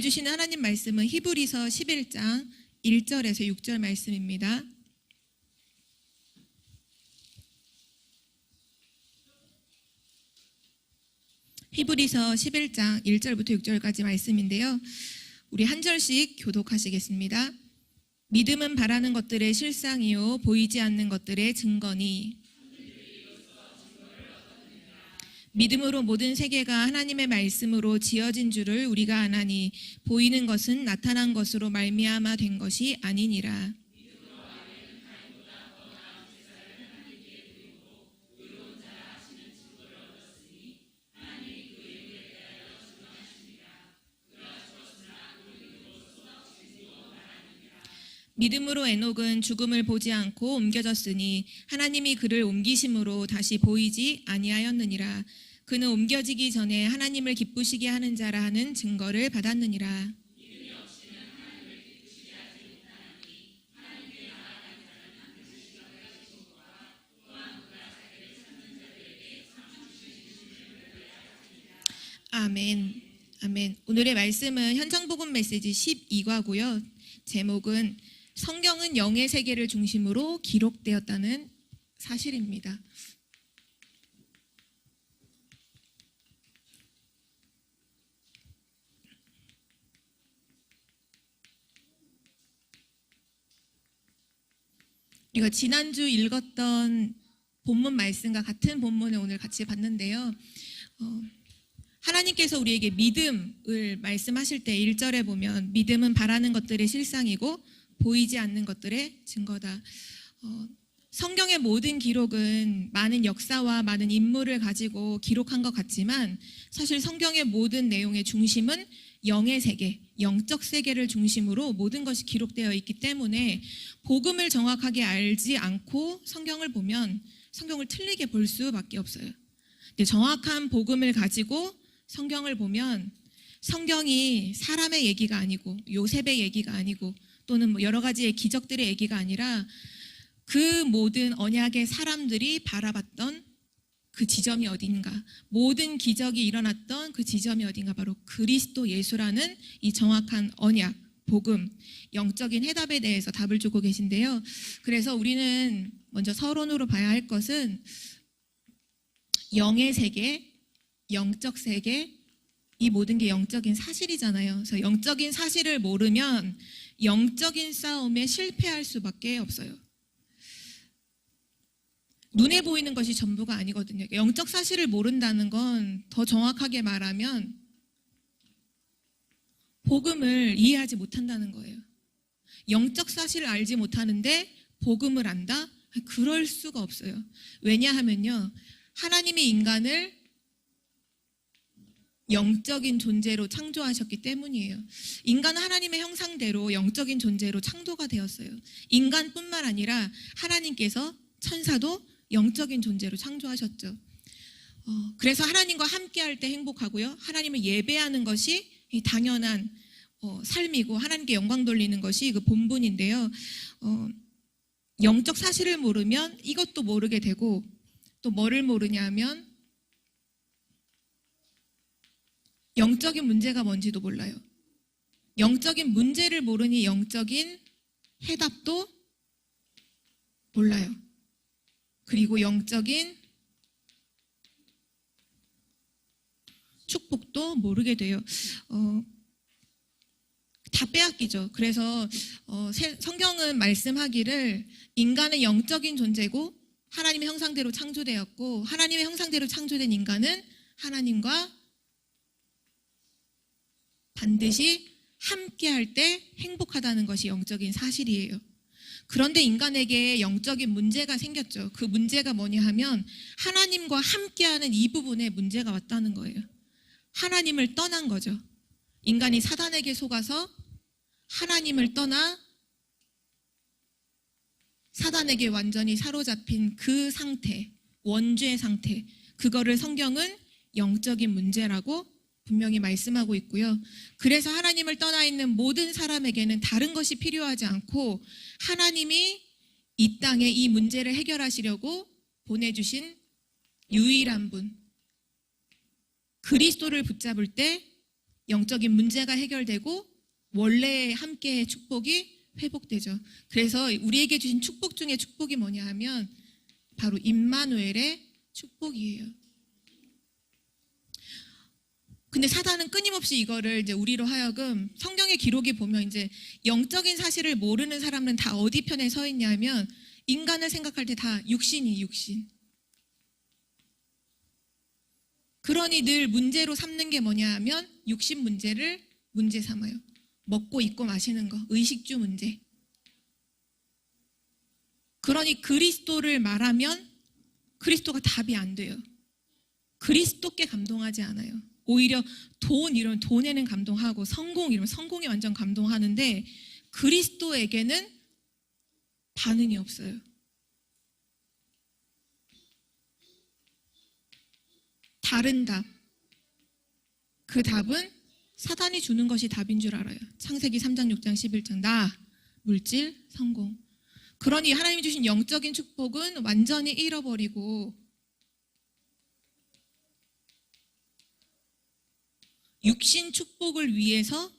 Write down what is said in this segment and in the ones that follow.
보여주시는 하나님 말씀은 히브리서 11장 1절에서 6절 말씀입니다. 히브리서 11장 1절부터 6절까지 말씀인데요. 우리 한 절씩 교독하시겠습니다. 믿음은 바라는 것들의 실상이요 보이지 않는 것들의 증거니 믿음으로 모든 세계가 하나님의 말씀으로 지어진 줄을 우리가 아나니 보이는 것은 나타난 것으로 말미암아 된 것이 아니니라. 믿음으로 에녹은 죽음을 보지 않고 옮겨졌으니 하나님이 그를 옮기심으로 다시 보이지 아니하였느니라. 그는 옮겨지기 전에 하나님을 기쁘시게 하는 자라 하는 증거를 받았느니라. 아멘. 아멘. 오늘의 말씀은 현장복음 메시지 12과고요. 제목은 성경은 영의 세계를 중심으로 기록되었다는 사실입니다. 우리가 지난주 읽었던 본문 말씀과 같은 본문을 오늘 같이 봤는데요. 하나님께서 우리에게 믿음을 말씀하실 때 1절에 보면 믿음은 바라는 것들의 실상이고 보이지 않는 것들의 증거다. 성경의 모든 기록은 많은 역사와 많은 인물을 가지고 기록한 것 같지만 사실 성경의 모든 내용의 중심은 영의 세계, 영적 세계를 중심으로 모든 것이 기록되어 있기 때문에 복음을 정확하게 알지 않고 성경을 보면 성경을 틀리게 볼 수밖에 없어요. 근데 정확한 복음을 가지고 성경을 보면 성경이 사람의 얘기가 아니고 요셉의 얘기가 아니고 또는 뭐 여러 가지의 기적들의 얘기가 아니라 그 모든 언약의 사람들이 바라봤던 그 지점이 어딘가, 모든 기적이 일어났던 그 지점이 어딘가, 바로 그리스도 예수라는 이 정확한 언약, 복음, 영적인 해답에 대해서 답을 주고 계신데요. 그래서 우리는 먼저 서론으로 봐야 할 것은 영의 세계, 영적 세계, 이 모든 게 영적인 사실이잖아요. 그래서 영적인 사실을 모르면 영적인 싸움에 실패할 수밖에 없어요. 눈에 보이는 것이 전부가 아니거든요. 영적 사실을 모른다는 건 더 정확하게 말하면 복음을 이해하지 못한다는 거예요. 영적 사실을 알지 못하는데 복음을 안다? 그럴 수가 없어요. 왜냐하면요, 하나님이 인간을 영적인 존재로 창조하셨기 때문이에요. 인간은 하나님의 형상대로 영적인 존재로 창조가 되었어요. 인간뿐만 아니라 하나님께서 천사도 영적인 존재로 창조하셨죠. 그래서 하나님과 함께할 때 행복하고요, 하나님을 예배하는 것이 당연한 삶이고 하나님께 영광 돌리는 것이 그 본분인데요. 영적 사실을 모르면 이것도 모르게 되고, 또 뭐를 모르냐면 영적인 문제가 뭔지도 몰라요. 영적인 문제를 모르니 영적인 해답도 몰라요. 그리고 영적인 축복도 모르게 돼요. 다 빼앗기죠. 그래서 성경은 말씀하기를 인간은 영적인 존재고 하나님의 형상대로 창조되었고, 하나님의 형상대로 창조된 인간은 하나님과 반드시 함께할 때 행복하다는 것이 영적인 사실이에요. 그런데 인간에게 영적인 문제가 생겼죠. 그 문제가 뭐냐 하면 하나님과 함께하는 이 부분에 문제가 왔다는 거예요. 하나님을 떠난 거죠. 인간이 사단에게 속아서 하나님을 떠나 사단에게 완전히 사로잡힌 그 상태, 원죄의 상태, 그거를 성경은 영적인 문제라고 분명히 말씀하고 있고요. 그래서 하나님을 떠나 있는 모든 사람에게는 다른 것이 필요하지 않고 하나님이 이 땅에 이 문제를 해결하시려고 보내주신 유일한 분, 그리스도를 붙잡을 때 영적인 문제가 해결되고 원래 함께의 축복이 회복되죠. 그래서 우리에게 주신 축복 중에 축복이 뭐냐 하면 바로 임마누엘의 축복이에요. 근데 사단은 끊임없이 이거를 이제 우리로 하여금 성경의 기록에 보면 이제 영적인 사실을 모르는 사람은 다 어디 편에 서 있냐면 인간을 생각할 때 다 육신이 육신. 그러니 늘 문제로 삼는 게 뭐냐 하면 육신 문제를 문제 삼아요. 먹고 입고 마시는 거, 의식주 문제. 그러니 그리스도를 말하면 그리스도가 답이 안 돼요. 그리스도께 감동하지 않아요. 오히려 돈 이러면 돈에는 감동하고 성공 이러면 성공에 완전 감동하는데 그리스도에게는 반응이 없어요. 다른 답. 그 답은 사단이 주는 것이 답인 줄 알아요. 창세기 3장, 6장, 11장. 나, 물질, 성공. 그러니 하나님이 주신 영적인 축복은 완전히 잃어버리고 육신 축복을 위해서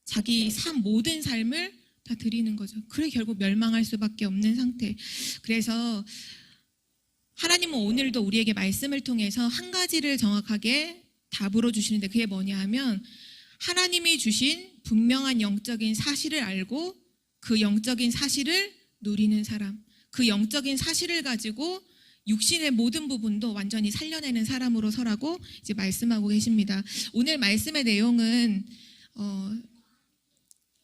자기 모든 삶을 다 드리는 거죠. 그래 결국 멸망할 수밖에 없는 상태. 그래서 하나님은 오늘도 우리에게 말씀을 통해서 한 가지를 정확하게 답으로 주시는데 그게 뭐냐 하면 하나님이 주신 분명한 영적인 사실을 알고 그 영적인 사실을 누리는 사람, 그 영적인 사실을 가지고 육신의 모든 부분도 완전히 살려내는 사람으로 서라고 이제 말씀하고 계십니다. 오늘 말씀의 내용은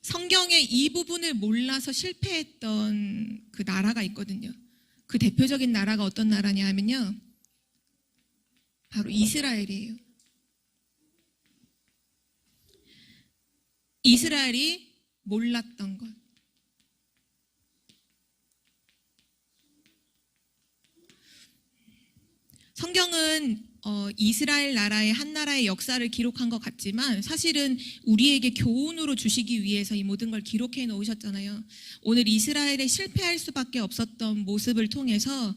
성경의 이 부분을 몰라서 실패했던 그 나라가 있거든요. 그 대표적인 나라가 어떤 나라냐 하면요. 바로 이스라엘이에요. 이스라엘이 몰랐던 것. 성경은 이스라엘 나라의 한 나라의 역사를 기록한 것 같지만 사실은 우리에게 교훈으로 주시기 위해서 이 모든 걸 기록해 놓으셨잖아요. 오늘 이스라엘에 실패할 수밖에 없었던 모습을 통해서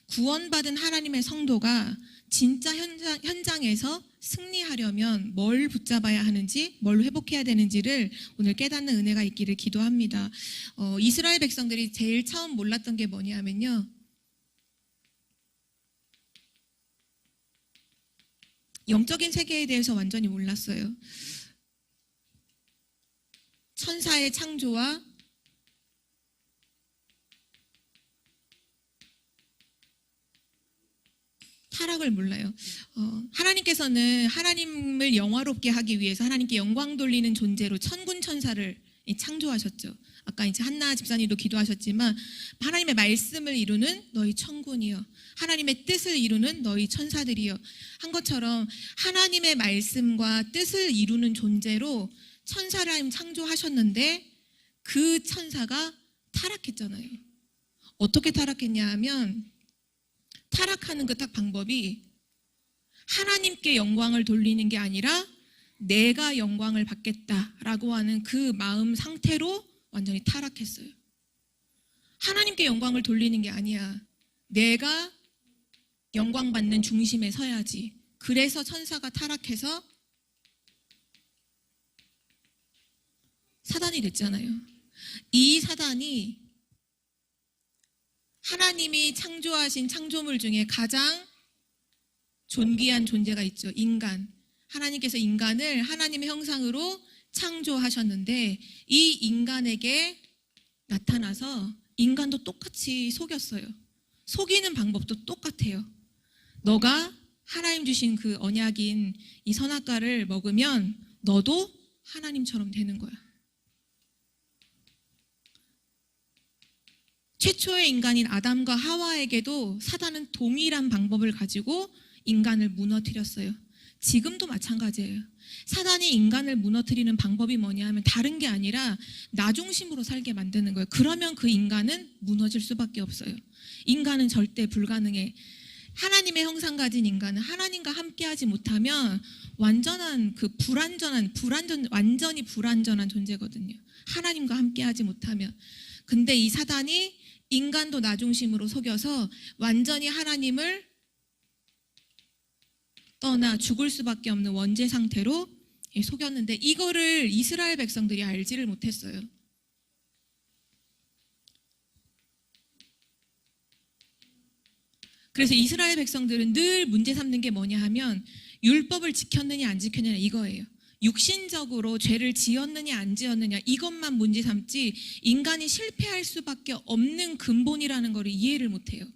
구원받은 하나님의 성도가 진짜 현장에서 승리하려면 뭘 붙잡아야 하는지, 뭘 회복해야 되는지를 오늘 깨닫는 은혜가 있기를 기도합니다. 이스라엘 백성들이 제일 처음 몰랐던 게 뭐냐면요. 영적인 세계에 대해서 완전히 몰랐어요. 천사의 창조와 타락을 몰라요. 하나님께서는 하나님을 영화롭게 하기 위해서 하나님께 영광 돌리는 존재로 천군 천사를 창조하셨죠. 아까 이제 한나 집사님도 기도하셨지만 하나님의 말씀을 이루는 너희 천군이여, 하나님의 뜻을 이루는 너희 천사들이여 한 것처럼 하나님의 말씀과 뜻을 이루는 존재로 천사를 하나님 창조하셨는데 그 천사가 타락했잖아요. 어떻게 타락했냐 하면 타락하는 그 딱 방법이 하나님께 영광을 돌리는 게 아니라 내가 영광을 받겠다라고 하는 그 마음 상태로 완전히 타락했어요. 하나님께 영광을 돌리는 게 아니야. 내가 영광 받는 중심에 서야지. 그래서 천사가 타락해서 사단이 됐잖아요. 이 사단이 하나님이 창조하신 창조물 중에 가장 존귀한 존재가 있죠. 인간. 하나님께서 인간을 하나님의 형상으로 창조하셨는데 이 인간에게 나타나서 인간도 똑같이 속였어요. 속이는 방법도 똑같아요. 너가 하나님 주신 그 언약인 이 선악과를 먹으면 너도 하나님처럼 되는 거야. 최초의 인간인 아담과 하와에게도 사단은 동일한 방법을 가지고 인간을 무너뜨렸어요. 지금도 마찬가지예요. 사단이 인간을 무너뜨리는 방법이 뭐냐 하면 다른 게 아니라 나 중심으로 살게 만드는 거예요. 그러면 그 인간은 무너질 수밖에 없어요. 인간은 절대 불가능해. 하나님의 형상 가진 인간은 하나님과 함께하지 못하면 완전히 불완전한 존재거든요. 하나님과 함께하지 못하면. 근데 이 사단이 인간도 나 중심으로 속여서 완전히 하나님을 떠나 죽을 수밖에 없는 원죄 상태로 속였는데 이거를 이스라엘 백성들이 알지를 못했어요. 그래서 이스라엘 백성들은 늘 문제 삼는 게 뭐냐 하면 율법을 지켰느냐 안 지켰느냐 이거예요. 육신적으로 죄를 지었느냐 안 지었느냐 이것만 문제 삼지 인간이 실패할 수밖에 없는 근본이라는 걸 이해를 못해요.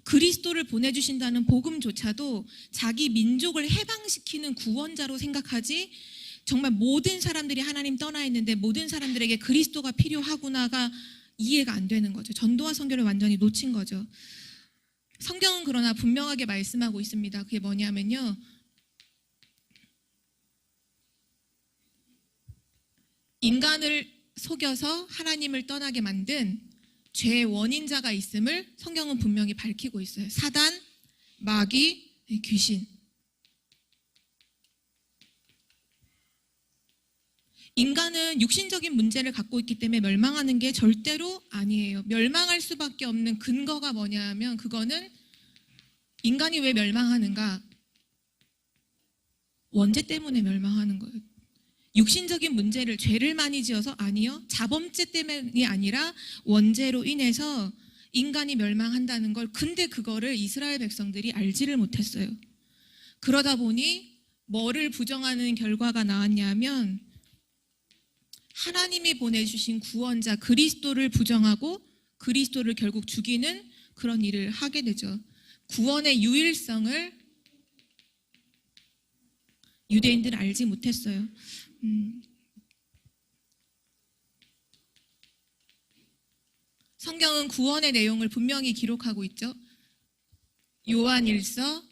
그리스도를 보내주신다는 복음조차도 자기 민족을 해방시키는 구원자로 생각하지 정말 모든 사람들이 하나님 떠나 있는데 모든 사람들에게 그리스도가 필요하구나가 이해가 안 되는 거죠. 전도와 선교를 완전히 놓친 거죠. 성경은 그러나 분명하게 말씀하고 있습니다. 그게 뭐냐면요. 인간을 속여서 하나님을 떠나게 만든 죄의 원인자가 있음을 성경은 분명히 밝히고 있어요. 사단, 마귀, 귀신. 인간은 육신적인 문제를 갖고 있기 때문에 멸망하는 게 절대로 아니에요. 멸망할 수밖에 없는 근거가 뭐냐 하면 그거는 인간이 왜 멸망하는가? 원죄 때문에 멸망하는 거예요. 육신적인 문제를 죄를 많이 지어서 아니요. 자범죄 때문이 아니라 원죄로 인해서 인간이 멸망한다는 걸 근데 그거를 이스라엘 백성들이 알지를 못했어요. 그러다 보니 뭐를 부정하는 결과가 나왔냐면 하나님이 보내주신 구원자 그리스도를 부정하고 그리스도를 결국 죽이는 그런 일을 하게 되죠. 구원의 유일성을 유대인들은 알지 못했어요. 성경은 구원의 내용을 분명히 기록하고 있죠. 요한일서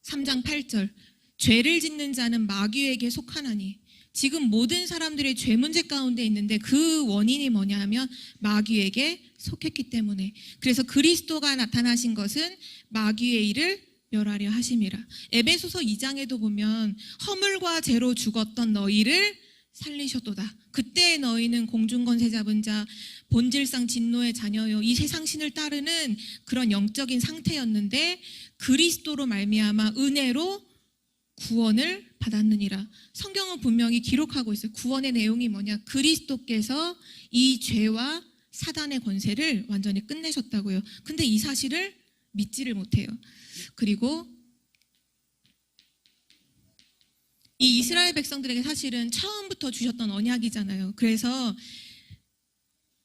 3장 8절 죄를 짓는 자는 마귀에게 속하나니 지금 모든 사람들의 죄 문제 가운데 있는데 그 원인이 뭐냐 하면 마귀에게 속했기 때문에 그래서 그리스도가 나타나신 것은 마귀의 일을 멸하려 하심이라. 에베소서 2장에도 보면 허물과 죄로 죽었던 너희를 살리셨도다. 그때 너희는 공중권세 잡은 자 본질상 진노의 자녀요 이 세상 신을 따르는 그런 영적인 상태였는데 그리스도로 말미암아 은혜로 구원을 받았느니라. 성경은 분명히 기록하고 있어요. 구원의 내용이 뭐냐? 그리스도께서 이 죄와 사단의 권세를 완전히 끝내셨다고요. 근데 이 사실을 믿지를 못해요. 그리고 이 이스라엘 백성들에게 사실은 처음부터 주셨던 언약이잖아요. 그래서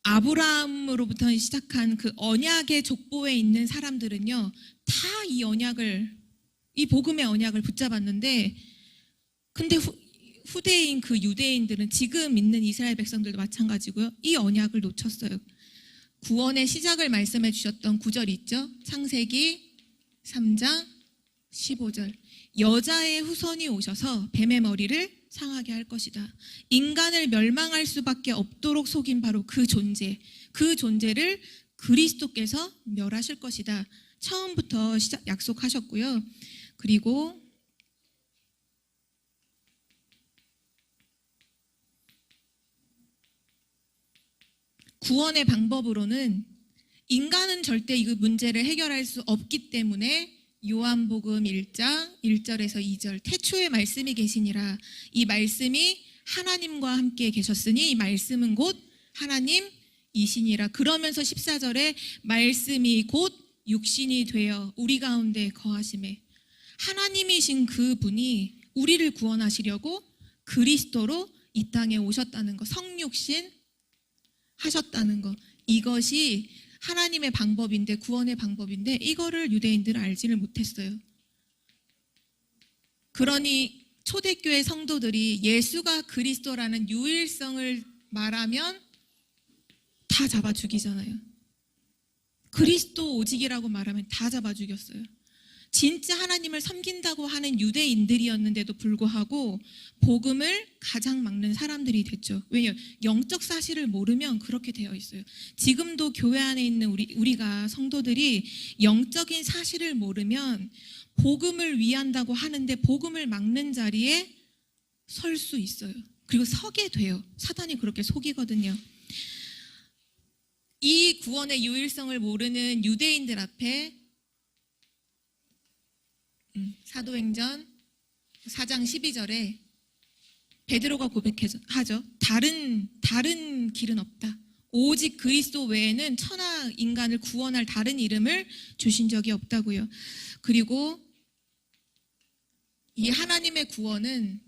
아브라함으로부터 시작한 그 언약의 족보에 있는 사람들은요, 다 이 언약을, 이 복음의 언약을 붙잡았는데, 근데 후대인 그 유대인들은 지금 있는 이스라엘 백성들도 마찬가지고요. 이 언약을 놓쳤어요. 구원의 시작을 말씀해 주셨던 구절이 있죠. 창세기 3장 15절. 여자의 후손이 오셔서 뱀의 머리를 상하게 할 것이다. 인간을 멸망할 수밖에 없도록 속인 바로 그 존재를 그리스도께서 멸하실 것이다. 처음부터 약속하셨고요. 그리고 구원의 방법으로는 인간은 절대 이 문제를 해결할 수 없기 때문에 요한복음 1장 1절에서 2절 태초에 말씀이 계시니라. 이 말씀이 하나님과 함께 계셨으니 이 말씀은 곧 하나님이시니라. 그러면서 14절에 말씀이 곧 육신이 되어 우리 가운데 거하심에 하나님이신 그분이 우리를 구원하시려고 그리스도로 이 땅에 오셨다는 거, 성육신 하셨다는 거, 이것이 하나님의 방법인데, 구원의 방법인데 이거를 유대인들은 알지를 못했어요. 그러니 초대교회 성도들이 예수가 그리스도라는 유일성을 말하면 다 잡아 죽이잖아요. 그리스도 오직이라고 말하면 다 잡아 죽였어요. 진짜 하나님을 섬긴다고 하는 유대인들이었는데도 불구하고 복음을 가장 막는 사람들이 됐죠. 왜냐하면 영적 사실을 모르면 그렇게 되어 있어요. 지금도 교회 안에 있는 우리가 성도들이 영적인 사실을 모르면 복음을 위한다고 하는데 복음을 막는 자리에 설 수 있어요. 그리고 서게 돼요. 사단이 그렇게 속이거든요. 이 구원의 유일성을 모르는 유대인들 앞에 사도행전 4장 12절에 베드로가 고백하죠. 다른 길은 없다. 오직 그리스도 외에는 천하 인간을 구원할 다른 이름을 주신 적이 없다고요. 그리고 이 하나님의 구원은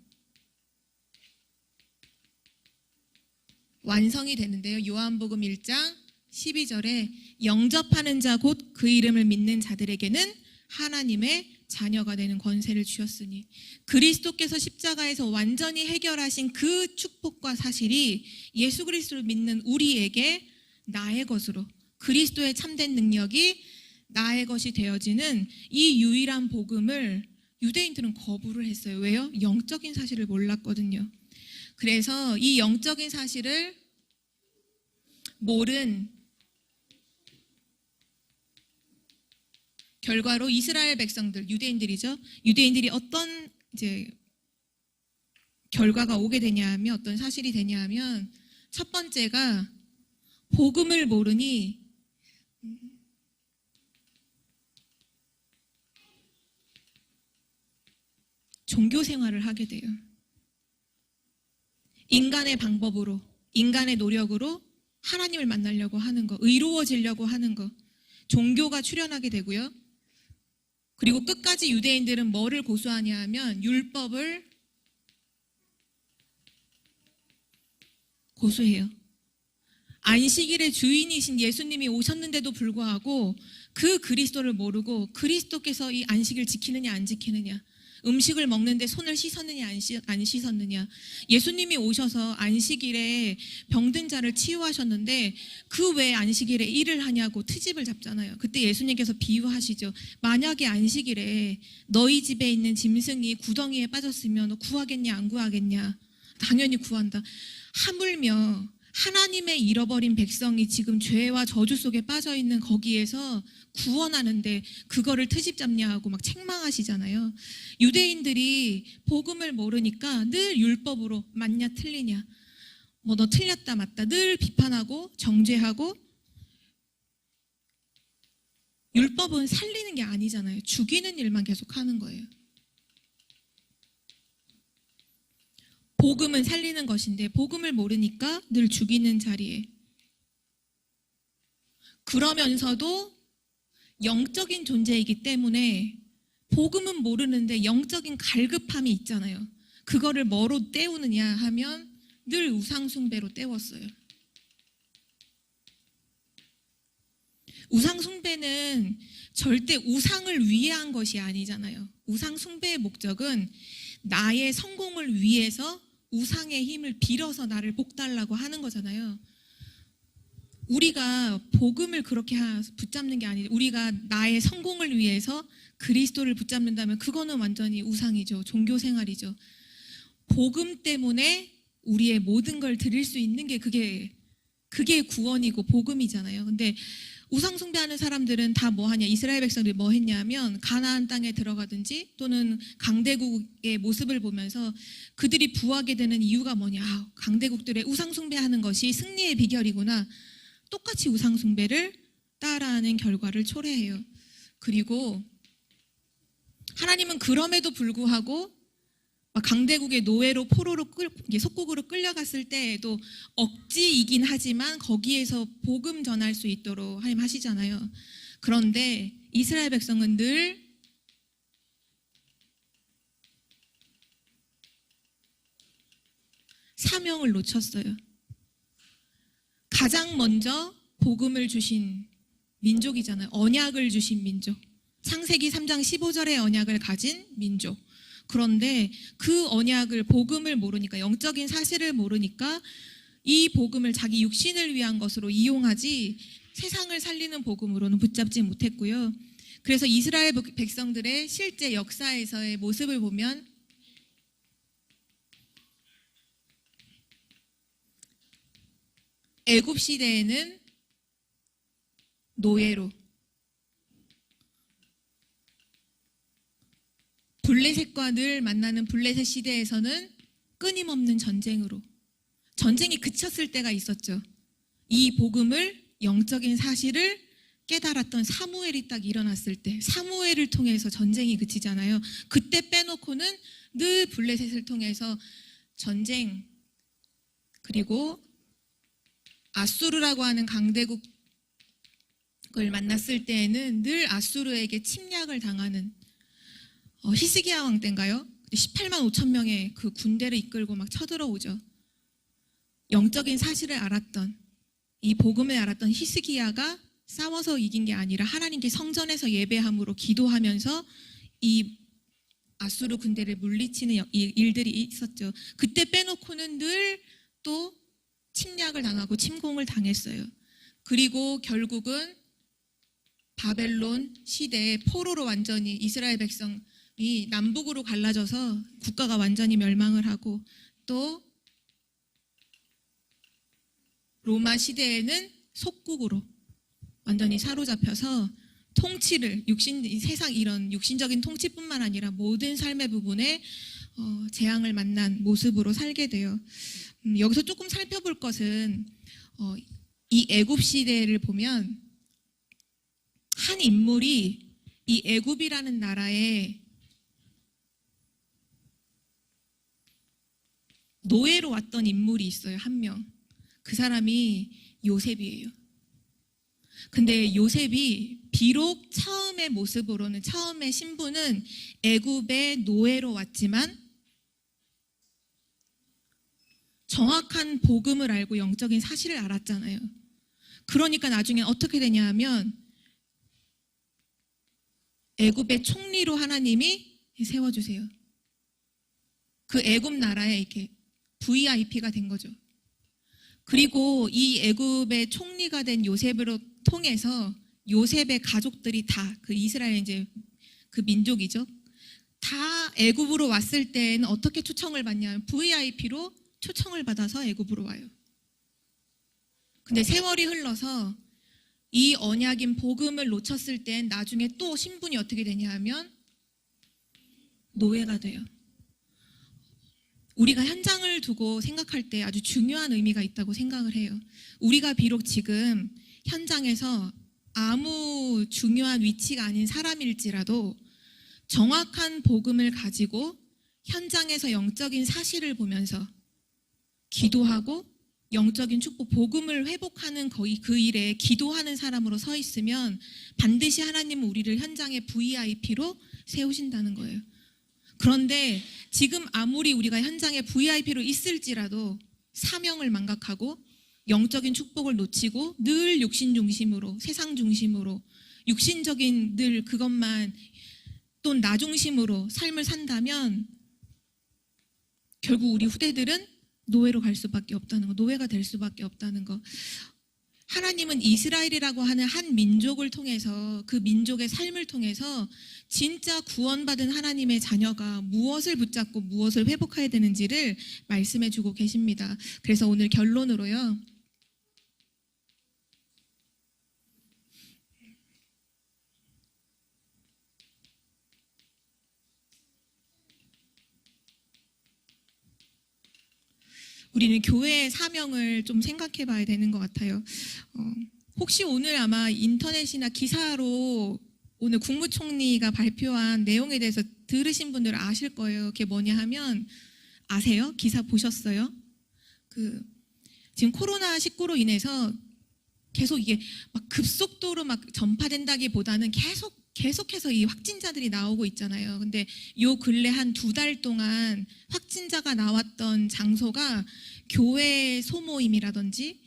완성이 되는데요. 요한복음 1장 12절에 영접하는 자 곧 그 이름을 믿는 자들에게는 하나님의 자녀가 되는 권세를 주셨으니, 그리스도께서 십자가에서 완전히 해결하신 그 축복과 사실이 예수 그리스도를 믿는 우리에게 나의 것으로, 그리스도의 참된 능력이 나의 것이 되어지는 이 유일한 복음을 유대인들은 거부를 했어요. 왜요? 영적인 사실을 몰랐거든요. 그래서 이 영적인 사실을 모른 결과로 이스라엘 백성들, 유대인들이죠. 유대인들이 어떤 이제 결과가 오게 되냐 하면, 어떤 사실이 되냐 하면, 첫 번째가 복음을 모르니 종교 생활을 하게 돼요. 인간의 방법으로, 인간의 노력으로 하나님을 만나려고 하는 거, 의로워지려고 하는 거, 종교가 출현하게 되고요. 그리고 끝까지 유대인들은 뭐를 고수하냐 하면 율법을 고수해요. 안식일의 주인이신 예수님이 오셨는데도 불구하고 그 그리스도를 모르고 그리스도께서 이 안식일 지키느냐 안 지키느냐, 음식을 먹는데 손을 씻었느냐 안 씻었느냐, 예수님이 오셔서 안식일에 병든 자를 치유하셨는데 그 왜 안식일에 일을 하냐고 트집을 잡잖아요. 그때 예수님께서 비유하시죠. 만약에 안식일에 너희 집에 있는 짐승이 구덩이에 빠졌으면 너 구하겠냐 안 구하겠냐? 당연히 구한다. 하물며 하나님의 잃어버린 백성이 지금 죄와 저주 속에 빠져있는 거기에서 구원하는데 그거를 트집 잡냐고 막 책망하시잖아요. 유대인들이 복음을 모르니까 늘 율법으로 맞냐 틀리냐, 뭐 너 틀렸다 맞다 늘 비판하고 정죄하고, 율법은 살리는 게 아니잖아요. 죽이는 일만 계속 하는 거예요. 복음은 살리는 것인데 복음을 모르니까 늘 죽이는 자리에, 그러면서도 영적인 존재이기 때문에 복음은 모르는데 영적인 갈급함이 있잖아요. 그거를 뭐로 때우느냐 하면 늘 우상숭배로 때웠어요. 우상숭배는 절대 우상을 위한 것이 아니잖아요. 우상숭배의 목적은 나의 성공을 위해서 우상의 힘을 빌어서 나를 복달라고 하는 거잖아요. 우리가 복음을 그렇게 붙잡는 게 아니라 우리가 나의 성공을 위해서 그리스도를 붙잡는다면 그거는 완전히 우상이죠. 종교 생활이죠. 복음 때문에 우리의 모든 걸 드릴 수 있는 게 그게 구원이고 복음이잖아요. 근데 우상 숭배하는 사람들은 다 뭐 하냐, 이스라엘 백성들이 뭐 했냐면 가나안 땅에 들어가든지 또는 강대국의 모습을 보면서 그들이 부하게 되는 이유가 뭐냐, 강대국들의 우상 숭배하는 것이 승리의 비결이구나, 똑같이 우상 숭배를 따라하는 결과를 초래해요. 그리고 하나님은 그럼에도 불구하고 강대국의 노예로 포로로 속국으로 끌려갔을 때에도 억지이긴 하지만 거기에서 복음 전할 수 있도록 하나님 하시잖아요. 그런데 이스라엘 백성은 늘 사명을 놓쳤어요. 가장 먼저 복음을 주신 민족이잖아요. 언약을 주신 민족. 창세기 3장 15절의 언약을 가진 민족. 그런데 그 언약을, 복음을 모르니까, 영적인 사실을 모르니까 이 복음을 자기 육신을 위한 것으로 이용하지 세상을 살리는 복음으로는 붙잡지 못했고요. 그래서 이스라엘 백성들의 실제 역사에서의 모습을 보면 애굽 시대에는 노예로, 블레셋과 늘 만나는 블레셋 시대에서는 끊임없는 전쟁으로, 전쟁이 그쳤을 때가 있었죠. 이 복음을, 영적인 사실을 깨달았던 사무엘이 딱 일어났을 때, 사무엘을 통해서 전쟁이 그치잖아요. 그때 빼놓고는 늘 블레셋을 통해서 전쟁, 그리고 아수르라고 하는 강대국을 만났을 때에는 늘 아수르에게 침략을 당하는, 히스기야 왕 때인가요? 18만 5천 명의 그 군대를 이끌고 막 쳐들어오죠. 영적인 사실을 알았던, 이 복음을 알았던 히스기야가 싸워서 이긴 게 아니라 하나님께 성전에서 예배함으로 기도하면서 이 아수르 군대를 물리치는 일들이 있었죠. 그때 빼놓고는 늘 또 침략을 당하고 침공을 당했어요. 그리고 결국은 바벨론 시대에 포로로 완전히 이스라엘 백성이 남북으로 갈라져서 국가가 완전히 멸망을 하고, 또 로마 시대에는 속국으로 완전히 사로잡혀서 통치를, 세상 이런 육신적인 통치뿐만 아니라 모든 삶의 부분에 재앙을 만난 모습으로 살게 돼요. 여기서 조금 살펴볼 것은 이 애굽 시대를 보면 한 인물이 이 애굽이라는 나라에 노예로 왔던 인물이 있어요. 한 명. 그 사람이 요셉이에요. 근데 요셉이 비록 처음의 모습으로는, 처음의 신분은 애굽의 노예로 왔지만 정확한 복음을 알고 영적인 사실을 알았잖아요. 그러니까 나중에 어떻게 되냐 하면 애굽의 총리로 하나님이 세워주세요. 그 애굽 나라에 이렇게 VIP가 된 거죠. 그리고 이 애굽의 총리가 된 요셉으로 통해서 요셉의 가족들이 다, 그 이스라엘 이제 그 민족이죠. 다 애굽으로 왔을 때는 어떻게 초청을 받냐면 VIP로 초청을 받아서 애굽으로 와요. 근데 세월이 흘러서 이 언약인 복음을 놓쳤을 땐 나중에 또 신분이 어떻게 되냐 하면 노예가 돼요. 우리가 현장을 두고 생각할 때 아주 중요한 의미가 있다고 생각을 해요. 우리가 비록 지금 현장에서 아무 중요한 위치가 아닌 사람일지라도 정확한 복음을 가지고 현장에서 영적인 사실을 보면서 기도하고 영적인 축복, 복음을 회복하는 거의 그 일에 기도하는 사람으로 서 있으면 반드시 하나님은 우리를 현장의 VIP로 세우신다는 거예요. 그런데 지금 아무리 우리가 현장에 VIP로 있을지라도 사명을 망각하고 영적인 축복을 놓치고 늘 육신 중심으로, 세상 중심으로, 육신적인 늘 그것만 또 나 중심으로 삶을 산다면 결국 우리 후대들은 노예로 갈 수밖에 없다는 거, 노예가 될 수밖에 없다는 거. 하나님은 이스라엘이라고 하는 한 민족을 통해서, 그 민족의 삶을 통해서 진짜 구원받은 하나님의 자녀가 무엇을 붙잡고 무엇을 회복해야 되는지를 말씀해 주고 계십니다. 그래서 오늘 결론으로요, 우리는 교회의 사명을 좀 생각해 봐야 되는 것 같아요. 혹시 오늘 아마 인터넷이나 기사로 오늘 국무총리가 발표한 내용에 대해서 들으신 분들은 아실 거예요. 그게 뭐냐 하면, 아세요? 기사 보셨어요? 지금 코로나19로 인해서 계속 이게 막 급속도로 막 전파된다기보다는 계속해서 이 확진자들이 나오고 있잖아요. 근데 요 근래 한 2달 동안 확진자가 나왔던 장소가 교회 소모임이라든지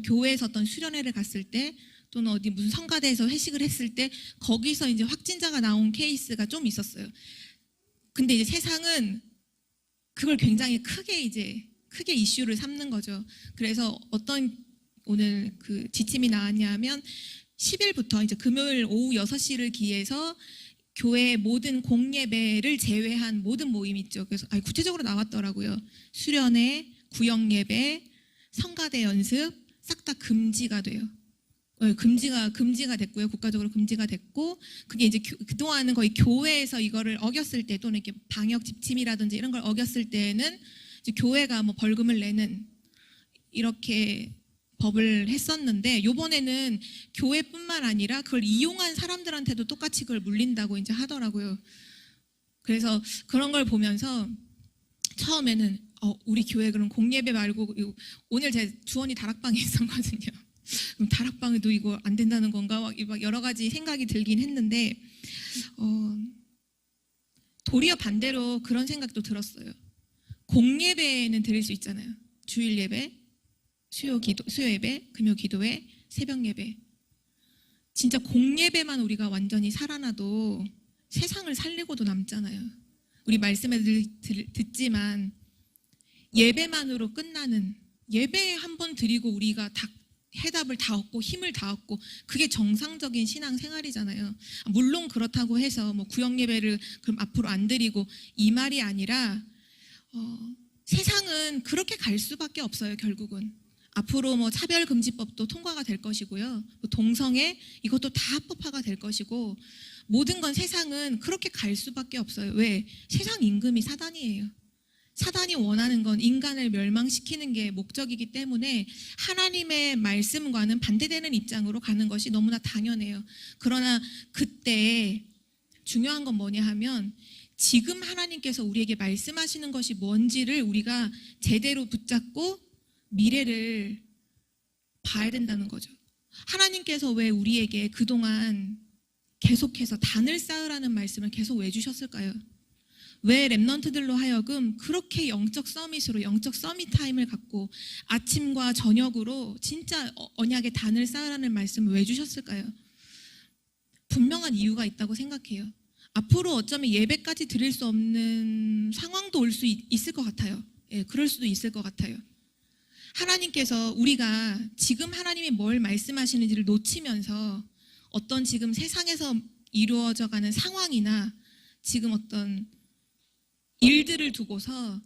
교회에서 어떤 수련회를 갔을 때, 또는 어디 무슨 성가대에서 회식을 했을 때 거기서 이제 확진자가 나온 케이스가 좀 있었어요. 근데 이제 세상은 그걸 굉장히 크게 이슈를 삼는 거죠. 그래서 어떤 오늘 그 지침이 나왔냐면 10일부터 이제 금요일 오후 6시를 기해서 교회 모든 공예배를 제외한 모든 모임 있죠. 그래서 구체적으로 나왔더라고요. 수련회, 구역예배, 성가대 연습 싹 다 금지가 돼요. 금지가 됐고요. 국가적으로 금지가 됐고, 그게 이제 그동안은 거의 교회에서 이거를 어겼을 때, 또는 이렇게 방역 지침이라든지 이런 걸 어겼을 때는 이제 교회가 뭐 벌금을 내는, 이렇게 법을 했었는데 요번에는 교회뿐만 아니라 그걸 이용한 사람들한테도 똑같이 그걸 물린다고 이제 하더라고요. 그래서 그런 걸 보면서 처음에는 우리 교회 그럼 공예배 말고 오늘 제 주원이 다락방에 있었거든요. 그럼 다락방에도 이거 안 된다는 건가? 막 여러 가지 생각이 들긴 했는데 도리어 반대로 그런 생각도 들었어요. 공예배는 드릴 수 있잖아요. 주일 예배, 수요 예배, 금요 기도회, 새벽 예배. 진짜 공예배만 우리가 완전히 살아나도 세상을 살리고도 남잖아요. 우리 말씀에 듣지만 예배만으로 끝나는, 예배 한 번 드리고 우리가 다 해답을 다 얻고 힘을 다 얻고 그게 정상적인 신앙생활이잖아요. 물론 그렇다고 해서 뭐 구역 예배를 그럼 앞으로 안 드리고 이 말이 아니라 세상은 그렇게 갈 수밖에 없어요. 결국은 앞으로 뭐 차별금지법도 통과가 될 것이고요. 동성애 이것도 다 합법화가 될 것이고 모든 건 세상은 그렇게 갈 수밖에 없어요. 왜? 세상 임금이 사단이에요. 사단이 원하는 건 인간을 멸망시키는 게 목적이기 때문에 하나님의 말씀과는 반대되는 입장으로 가는 것이 너무나 당연해요. 그러나 그때 중요한 건 뭐냐 하면 지금 하나님께서 우리에게 말씀하시는 것이 뭔지를 우리가 제대로 붙잡고 미래를 봐야 된다는 거죠. 하나님께서 왜 우리에게 그동안 계속해서 단을 쌓으라는 말씀을 계속 왜 주셨을까요? 왜 렘넌트들로 하여금 그렇게 영적 서밋으로 영적 서밋 타임을 갖고 아침과 저녁으로 진짜 언약의 단을 쌓으라는 말씀을 왜 주셨을까요? 분명한 이유가 있다고 생각해요. 앞으로 어쩌면 예배까지 드릴 수 없는 상황도 올 수 있을 것 같아요. 예, 그럴 수도 있을 것 같아요. 하나님께서 우리가 지금 하나님이 뭘 말씀하시는지를 놓치면서 어떤 지금 세상에서 이루어져가는 상황이나 지금 어떤 일들을 두고서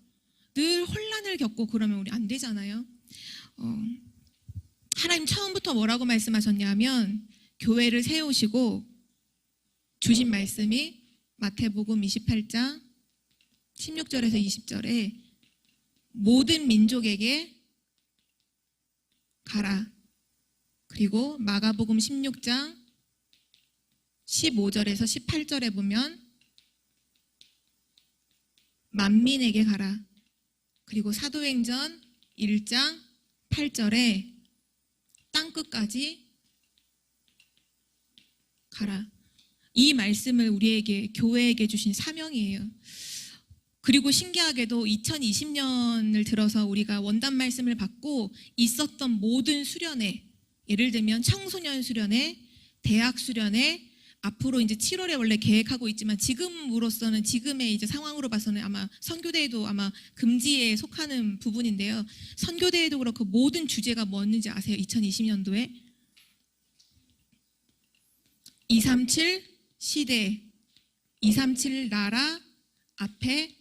늘 혼란을 겪고 그러면 우리 안 되잖아요. 하나님 처음부터 뭐라고 말씀하셨냐면 교회를 세우시고 주신 말씀이 마태복음 28장 16절에서 20절에 모든 민족에게 가라. 그리고 마가복음 16장 15절에서 18절에 보면 만민에게 가라. 그리고 사도행전 1장 8절에 땅끝까지 가라. 이 말씀을 우리에게 교회에게 주신 사명이에요. 그리고 신기하게도 2020년을 들어서 우리가 원단 말씀을 받고 있었던 모든 수련회, 예를 들면 청소년 수련회, 대학 수련회, 앞으로 이제 7월에 원래 계획하고 있지만 지금으로서는 지금의 이제 상황으로 봐서는 아마 선교대회도 아마 금지에 속하는 부분인데요. 선교대회도 그렇고 모든 주제가 뭐였는지 아세요? 2020년도에 237 시대, 237 나라 앞에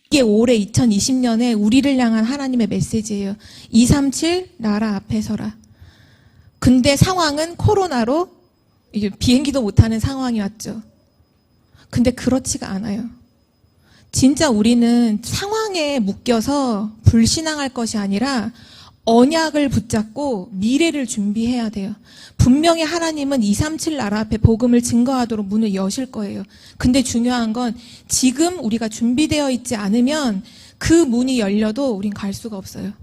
이게 올해 2020년에 우리를 향한 하나님의 메시지예요. 237 나라 앞에 서라. 근데 상황은 코로나로 이제 비행기도 못하는 상황이 왔죠. 근데 그렇지가 않아요. 진짜 우리는 상황에 묶여서 불신앙할 것이 아니라 언약을 붙잡고 미래를 준비해야 돼요. 분명히 하나님은 237 나라 앞에 복음을 증거하도록 문을 여실 거예요. 근데 중요한 건 지금 우리가 준비되어 있지 않으면 그 문이 열려도 우린 갈 수가 없어요.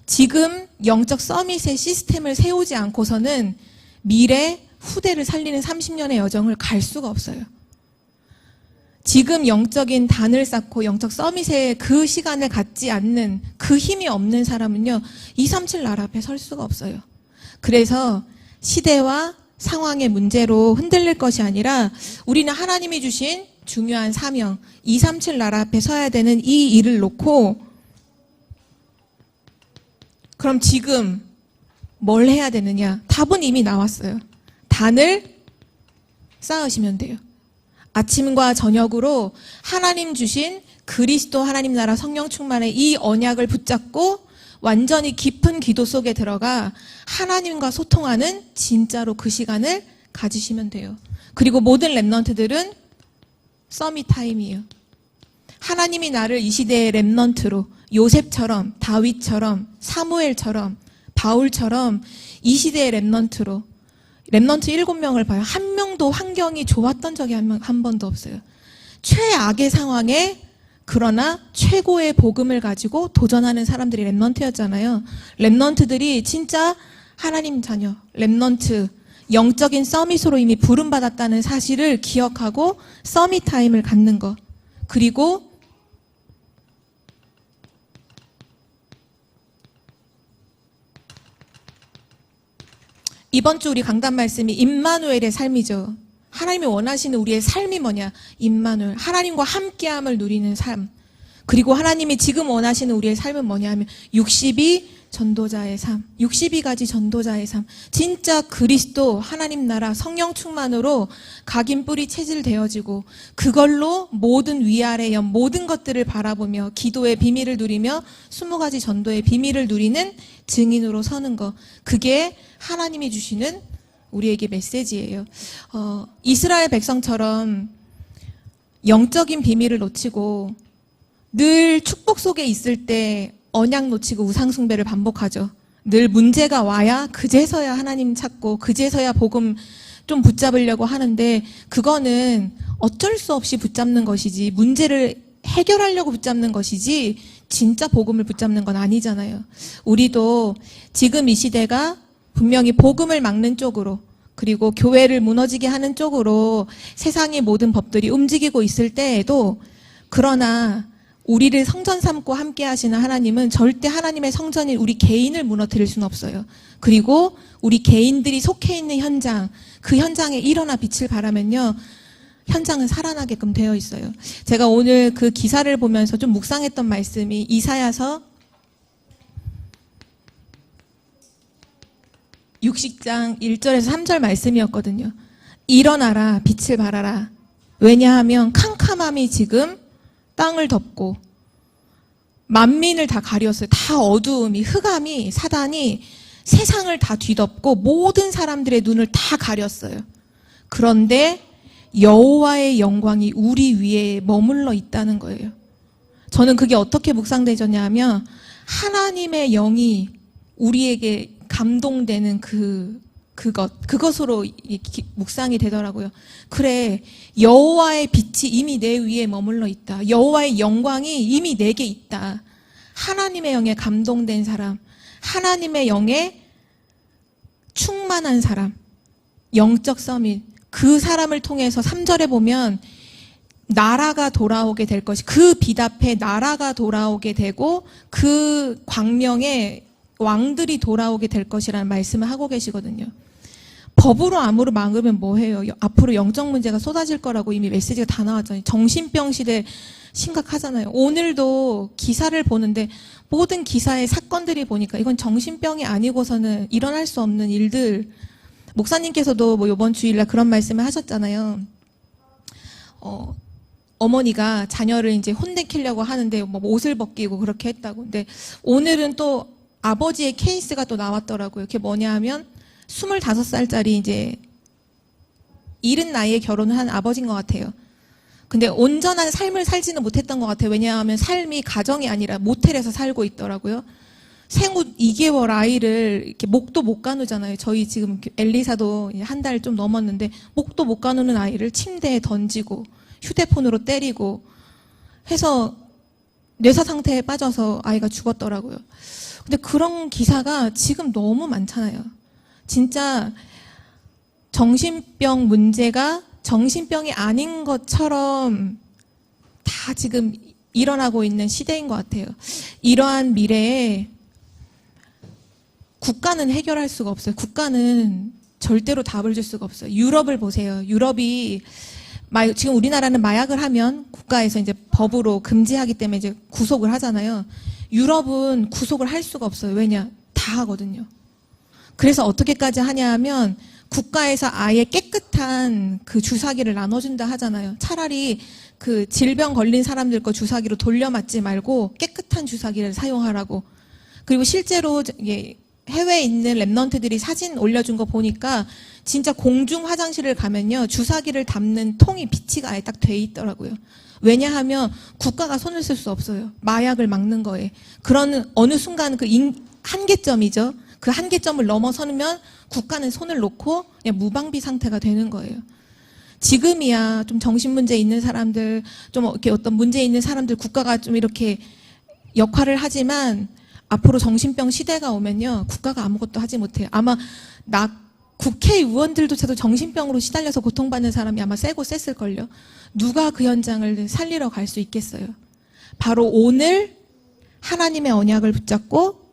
지금 영적 서밋의 시스템을 세우지 않고서는 미래, 후대를 살리는 30년의 여정을 갈 수가 없어요. 지금 영적인 단을 쌓고 영적 서밋에 그 시간을 갖지 않는 그 힘이 없는 사람은요, 237 나라 앞에 설 수가 없어요. 그래서 시대와 상황의 문제로 흔들릴 것이 아니라 우리는 하나님이 주신 중요한 사명, 237 나라 앞에 서야 되는 이 일을 놓고 그럼 지금 뭘 해야 되느냐? 답은 이미 나왔어요. 단을 쌓으시면 돼요. 아침과 저녁으로 하나님 주신 그리스도 하나님 나라 성령 충만의 이 언약을 붙잡고 완전히 깊은 기도 속에 들어가 하나님과 소통하는 진짜로 그 시간을 가지시면 돼요. 그리고 모든 렘넌트들은 서밋 타임이에요. 하나님이 나를 이 시대의 렘넌트로 요셉처럼, 다윗처럼, 사무엘처럼 바울처럼 이 시대의 렘넌트 7명을 봐요. 한 명도 환경이 좋았던 적이 한 번도 없어요. 최악의 상황에 그러나 최고의 복음을 가지고 도전하는 사람들이 렘넌트였잖아요. 렘넌트들이 진짜 하나님 자녀, 렘넌트, 영적인 서밋으로 이미 부름받았다는 사실을 기억하고 서밋 타임을 갖는 것. 그리고 이번 주 우리 강단 말씀이 임마누엘의 삶이죠. 하나님이 원하시는 우리의 삶이 뭐냐? 임마누엘. 하나님과 함께함을 누리는 삶. 그리고 하나님이 지금 원하시는 우리의 삶은 뭐냐 하면 62 전도자의 삶. 62가지 전도자의 삶. 진짜 그리스도 하나님 나라 성령 충만으로 각인 뿌리 체질되어지고 그걸로 모든 위아래 연 모든 것들을 바라보며 기도의 비밀을 누리며 20가지 전도의 비밀을 누리는 증인으로 서는 것. 그게 하나님이 주시는 우리에게 메시지예요. 이스라엘 백성처럼 영적인 비밀을 놓치고 늘 축복 속에 있을 때 언약 놓치고 우상 숭배를 반복하죠. 늘 문제가 와야 그제서야 하나님 찾고 그제서야 복음 좀 붙잡으려고 하는데 그거는 어쩔 수 없이 붙잡는 것이지 문제를 해결하려고 붙잡는 것이지 진짜 복음을 붙잡는 건 아니잖아요. 우리도 지금 이 시대가 분명히 복음을 막는 쪽으로 그리고 교회를 무너지게 하는 쪽으로 세상의 모든 법들이 움직이고 있을 때에도 그러나 우리를 성전 삼고 함께 하시는 하나님은 절대 하나님의 성전인 우리 개인을 무너뜨릴 수는 없어요. 그리고 우리 개인들이 속해 있는 현장, 그 현장에 일어나 빛을 발하면요. 현장은 살아나게끔 되어 있어요. 제가 오늘 그 기사를 보면서 좀 묵상했던 말씀이 이사야서 60장 1절에서 3절 말씀이었거든요. 일어나라, 빛을 발하라. 왜냐하면 캄캄함이 지금 땅을 덮고 만민을 다 가렸어요. 다 어두움이, 흑암이, 사단이 세상을 다 뒤덮고 모든 사람들의 눈을 다 가렸어요. 그런데 여호와의 영광이 우리 위에 머물러 있다는 거예요. 저는 그게 어떻게 묵상되졌냐 하면 하나님의 영이 우리에게 감동되는 그것으로 묵상이 되더라고요. 그래, 여호와의 빛이 이미 내 위에 머물러 있다. 여호와의 영광이 이미 내게 있다. 하나님의 영에 감동된 사람, 하나님의 영에 충만한 사람, 영적 서밋, 그 사람을 통해서 3절에 보면 나라가 돌아오게 될 것이, 그 빛 앞에 나라가 돌아오게 되고 그 광명에 왕들이 돌아오게 될 것이라는 말씀을 하고 계시거든요. 법으로 암으로 막으면 뭐해요? 앞으로 영적 문제가 쏟아질 거라고 이미 메시지가 다 나왔잖아요. 정신병 시대 심각하잖아요. 오늘도 기사를 보는데 모든 기사의 사건들이 보니까 이건 정신병이 아니고서는 일어날 수 없는 일들. 목사님께서도 뭐 이번 주일날 그런 말씀을 하셨잖아요. 어머니가 자녀를 이제 혼내키려고 하는데 뭐 옷을 벗기고 그렇게 했다고. 근데 오늘은 또 아버지의 케이스가 또 나왔더라고요. 그게 뭐냐 하면 25살짜리 이제 이른 나이에 결혼을 한 아버지인 것 같아요. 근데 온전한 삶을 살지는 못했던 것 같아요. 왜냐하면 삶이 가정이 아니라 모텔에서 살고 있더라고요. 생후 2개월 아이를 이렇게 목도 못 가누잖아요. 저희 지금 엘리사도 한 달 좀 넘었는데 목도 못 가누는 아이를 침대에 던지고 휴대폰으로 때리고 해서 뇌사 상태에 빠져서 아이가 죽었더라고요. 근데 그런 기사가 지금 너무 많잖아요. 진짜 정신병 문제가 정신병이 아닌 것처럼 다 지금 일어나고 있는 시대인 것 같아요. 이러한 미래에 국가는 해결할 수가 없어요. 국가는 절대로 답을 줄 수가 없어요. 유럽을 보세요. 유럽이 지금 우리나라는 마약을 하면 국가에서 이제 법으로 금지하기 때문에 이제 구속을 하잖아요. 유럽은 구속을 할 수가 없어요. 왜냐? 다 하거든요. 그래서 어떻게까지 하냐 하면 국가에서 아예 깨끗한 그 주사기를 나눠준다 하잖아요. 차라리 그 질병 걸린 사람들 거 주사기로 돌려맞지 말고 깨끗한 주사기를 사용하라고. 그리고 실제로 해외에 있는 랩런트들이 사진 올려준 거 보니까 진짜 공중 화장실을 가면요. 주사기를 담는 통이 비치가 아예 딱 돼 있더라고요. 왜냐하면 국가가 손을 쓸 수 없어요. 마약을 막는 거에. 그런 어느 순간 그 한계점이죠. 그 한계점을 넘어서면 국가는 손을 놓고 그냥 무방비 상태가 되는 거예요. 지금이야 좀 정신 문제 있는 사람들, 좀 이렇게 어떤 문제 있는 사람들 국가가 좀 이렇게 역할을 하지만 앞으로 정신병 시대가 오면요 국가가 아무것도 하지 못해요. 아마 국회의원들조차도 정신병으로 시달려서 고통받는 사람이 아마 세고 셌을걸요. 누가 그 현장을 살리러 갈 수 있겠어요. 바로 오늘 하나님의 언약을 붙잡고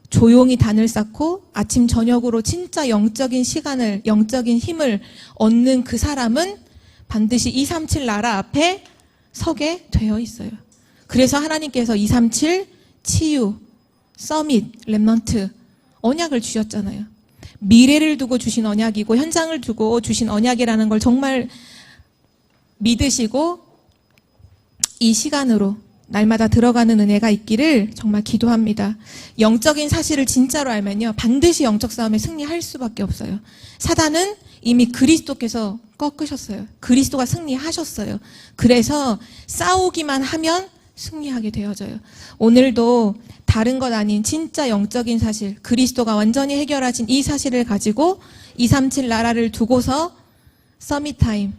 조용히 단을 쌓고 아침 저녁으로 진짜 영적인 시간을, 영적인 힘을 얻는 그 사람은 반드시 237 나라 앞에 서게 되어 있어요. 그래서 하나님께서 237 치유, 서밋, 렘넌트 언약을 주셨잖아요. 미래를 두고 주신 언약이고 현장을 두고 주신 언약이라는 걸 정말 믿으시고 이 시간으로 날마다 들어가는 은혜가 있기를 정말 기도합니다. 영적인 사실을 진짜로 알면요 반드시 영적 싸움에 승리할 수밖에 없어요. 사단은 이미 그리스도께서 꺾으셨어요. 그리스도가 승리하셨어요. 그래서 싸우기만 하면 승리하게 되어져요. 오늘도 다른 것 아닌 진짜 영적인 사실, 그리스도가 완전히 해결하신 이 사실을 가지고 237 나라를 두고서 서밋타임,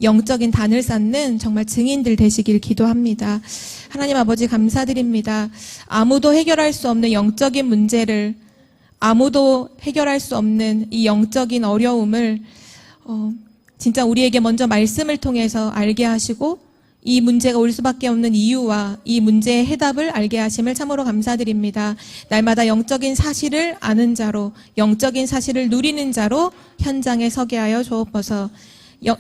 영적인 단을 쌓는 정말 증인들 되시길 기도합니다. 하나님 아버지 감사드립니다. 아무도 해결할 수 없는 영적인 문제를, 아무도 해결할 수 없는 이 영적인 어려움을 진짜 우리에게 먼저 말씀을 통해서 알게 하시고 이 문제가 올 수밖에 없는 이유와 이 문제의 해답을 알게 하심을 참으로 감사드립니다. 날마다 영적인 사실을 아는 자로, 영적인 사실을 누리는 자로 현장에 서게 하여 주옵소서.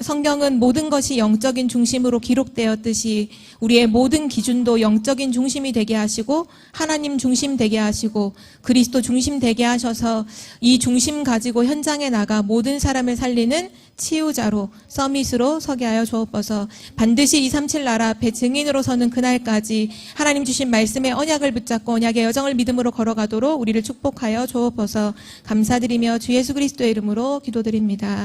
성경은 모든 것이 영적인 중심으로 기록되었듯이 우리의 모든 기준도 영적인 중심이 되게 하시고 하나님 중심 되게 하시고 그리스도 중심 되게 하셔서 이 중심 가지고 현장에 나가 모든 사람을 살리는 치유자로 서밋으로 서게 하여 주옵소서. 반드시 237 나라 앞에 증인으로 서는 그날까지 하나님 주신 말씀의 언약을 붙잡고 언약의 여정을 믿음으로 걸어가도록 우리를 축복하여 주옵소서. 감사드리며 주 예수 그리스도의 이름으로 기도드립니다.